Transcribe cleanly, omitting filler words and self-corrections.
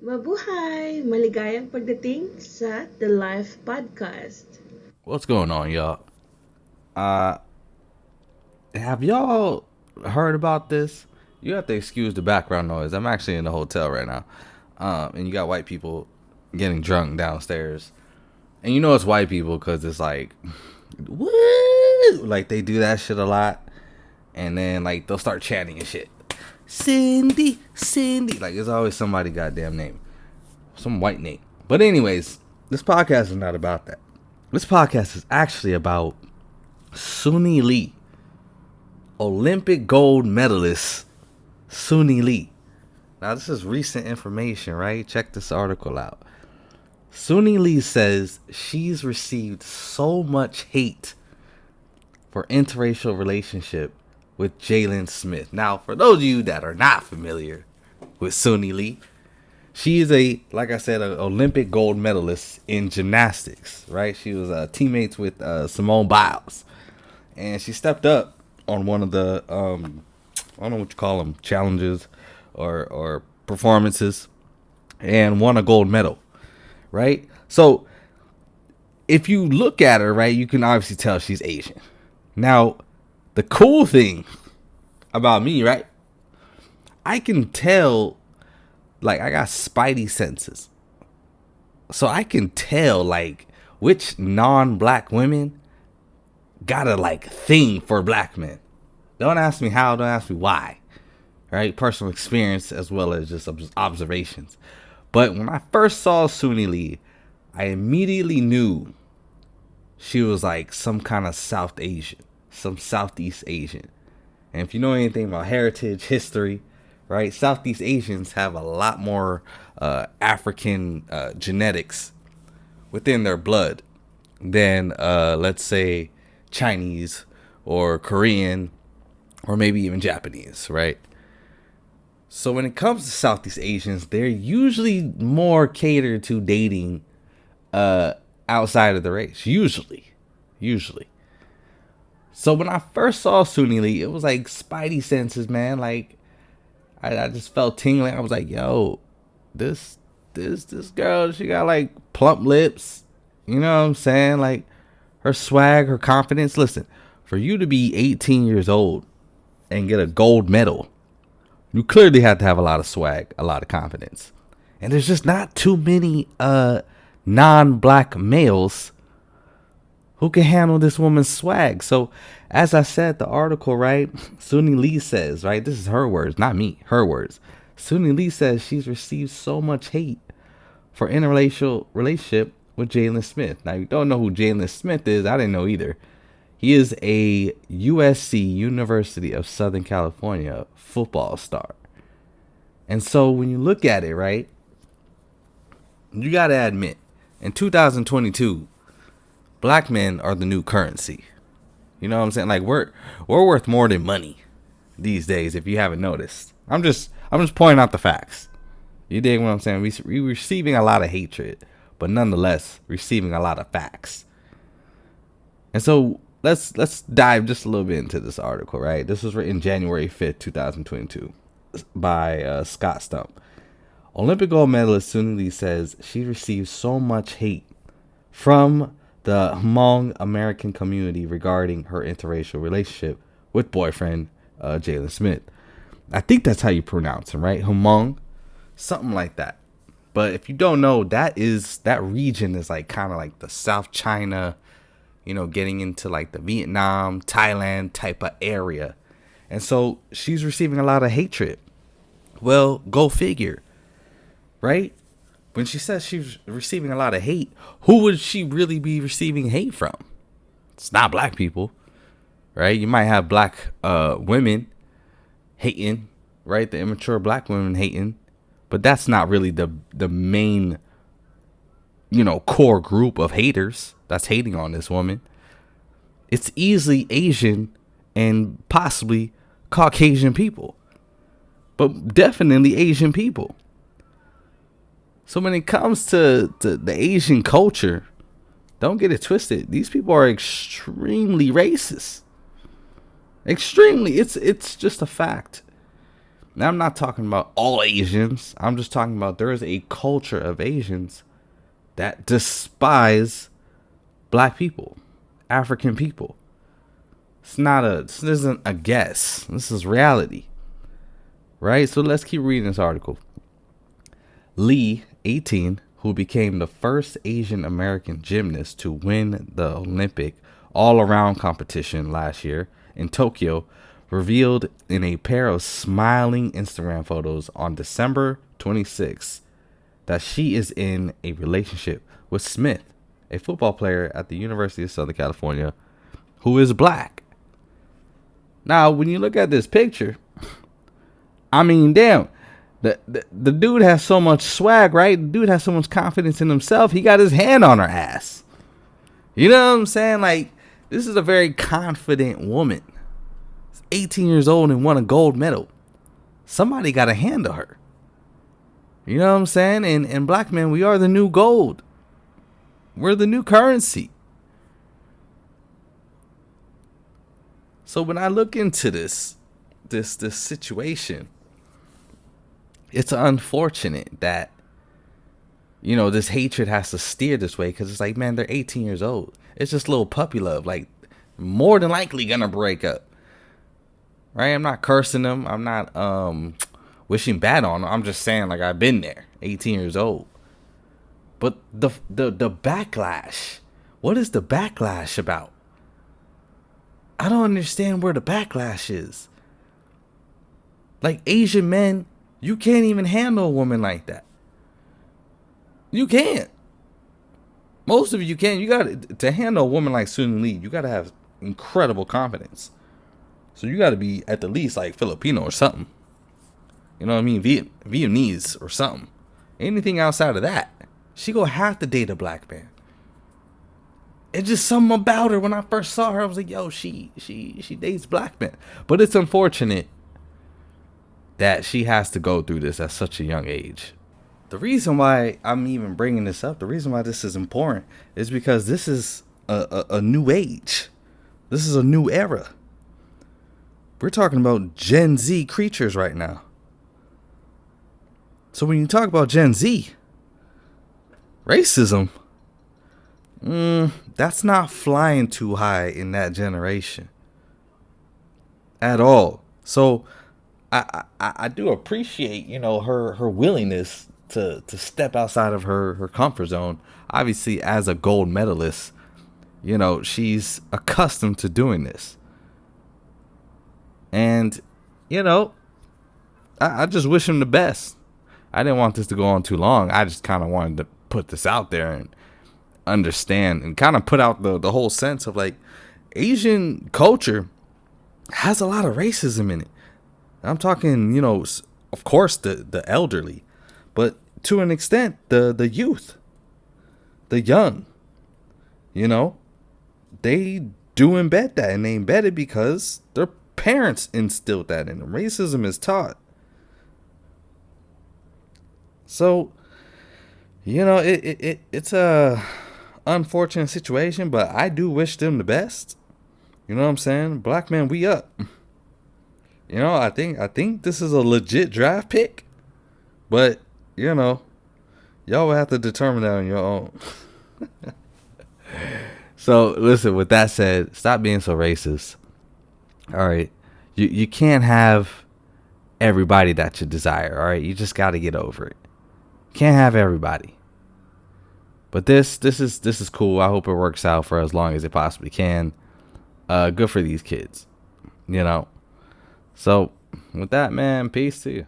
Mabuhay! Maligayang pagdating sa The Life Podcast. What's going on, y'all? Uh, have y'all heard about this? You have to excuse the background noise. I'm actually in the hotel right now, and you got white people getting drunk downstairs, and you know it's white people because it's like, woo, like they do that shit a lot, and then like they'll start chanting and shit. Cindy, Cindy, like it's always somebody goddamn name, some white name. But anyways, this podcast is not about that. This podcast is actually about Suni Lee, Olympic gold medalist Suni Lee. Now, this is recent information, right? Check this article out. Suni Lee says she's received so much hate for interracial relationship with Jalen Smith. Now, for those of you that are not familiar with Suni Lee, she is like I said, an Olympic gold medalist in gymnastics, right? She was teammates with Simone Biles. And she stepped up on one of the I don't know what you call them, challenges or performances, and won a gold medal, right? So if you look at her, right, you can obviously tell she's Asian. Now, the cool thing about me, right, I can tell, like, I got spidey senses, so I can tell like which non-black women got a like thing for black men. Don't ask me how, don't ask me why. Right? Personal experience as well as just observations. But when I first saw Suni Lee, I immediately knew she was like some kind of South Asian, some Southeast Asian. And if you know anything about heritage, history, right? Southeast Asians have a lot more African genetics within their blood than, let's say, Chinese or Korean or maybe even Japanese, right? So when it comes to Southeast Asians, they're usually more catered to dating outside of the race. Usually. So when I first saw Suni Lee, it was like spidey senses, man. Like I just felt tingling. I was like, yo, this girl, she got like plump lips. You know what I'm saying? Like her swag, her confidence. Listen, for you to be 18 years old and get a gold medal, you clearly have to have a lot of swag, a lot of confidence. And there's just not too many non-black males who can handle this woman's swag. So, as I said, the article, right, Suni Lee says, right, this is her words, not me, her words. Suni Lee says she's received so much hate for interracial relationship with Jalen Smith. Now, you don't know who Jalen Smith is. I didn't know either. He is a USC, University of Southern California, football star. And so when you look at it, right, you got to admit, in 2022, black men are the new currency. You know what I'm saying? Like we're worth more than money these days, if you haven't noticed. I'm just pointing out the facts. You dig what I'm saying? We receiving a lot of hatred, but nonetheless receiving a lot of facts. And so let's dive just a little bit into this article, right? This was written January 5th, 2022 by Scott Stump. Olympic gold medalist Suni Lee says she received so much hate from the Hmong American community regarding her interracial relationship with boyfriend Jalen Smith. I think that's how you pronounce him, right? Hmong, something like that. But if you don't know, that region is like kind of like the South China, you know, getting into like the Vietnam, Thailand type of area. And so she's receiving a lot of hatred. Well, go figure, right? When she says she's receiving a lot of hate, who would she really be receiving hate from? It's not black people, right? You might have black women hating, right? The immature black women hating, but that's not really the main, you know, core group of haters that's hating on this woman. It's easily Asian and possibly Caucasian people, but definitely Asian people. So when it comes to the Asian culture, don't get it twisted. These people are extremely racist. Extremely. It's just a fact. Now, I'm not talking about all Asians. I'm just talking about there is a culture of Asians that despise black people, African people. This isn't a guess. This is reality. Right? So let's keep reading this article. Lee, 18, who became the first Asian American gymnast to win the Olympic all-around competition last year in Tokyo, revealed in a pair of smiling Instagram photos on December 26th that she is in a relationship with Smith, a football player at the University of Southern California who is black. Now, when you look at this picture, I mean, damn, the dude has so much swag, right? The dude has so much confidence in himself. He got his hand on her ass. You know what I'm saying? Like, this is a very confident woman. 18 years old and won a gold medal. Somebody got to handle her. You know what I'm saying? And black men, we are the new gold. We're the new currency. So when I look into this situation, it's unfortunate that, you know, this hatred has to steer this way, because it's like, man, they're 18 years old. It's just little puppy love. Like, more than likely gonna break up. Right? I'm not cursing them. I'm not wishing bad on them. I'm just saying, like, I've been there. 18 years old. But the backlash. What is the backlash about? I don't understand where the backlash is. Like, Asian men, you can't even handle a woman like that. You can't. Most of you can't. You got to handle a woman like Suni Lee. You got to have incredible confidence. So you got to be at the least like Filipino or something. You know what I mean? Vietnamese or something. Anything outside of that, she gonna have to date a black man. It's just something about her. When I first saw her, I was like, yo, she dates black men. But it's unfortunate that she has to go through this at such a young age. The reason why I'm even bringing this up, the reason why this is important, is because this is a new age. This is a new era. We're talking about Gen Z creatures right now. So when you talk about Gen Z, racism, that's not flying too high in that generation at all. So I do appreciate, you know, her willingness to step outside of her comfort zone. Obviously, as a gold medalist, you know, she's accustomed to doing this. And, you know, I just wish him the best. I didn't want this to go on too long. I just kind of wanted to put this out there and understand and kind of put out the whole sense of, like, Asian culture has a lot of racism in it. I'm talking, you know, of course, the elderly, but to an extent, the youth, the young, you know, they do embed that, and they embed it because their parents instilled that in them. Racism is taught. So, you know, it's a unfortunate situation, but I do wish them the best. You know what I'm saying? Black men, we up. You know, I think this is a legit draft pick, but, you know, y'all will have to determine that on your own. So, listen, with that said, stop being so racist. All right. You can't have everybody that you desire, all right? You just got to get over it. Can't have everybody. But this is cool. I hope it works out for as long as it possibly can. Good for these kids, you know. So, with that, man, peace to you.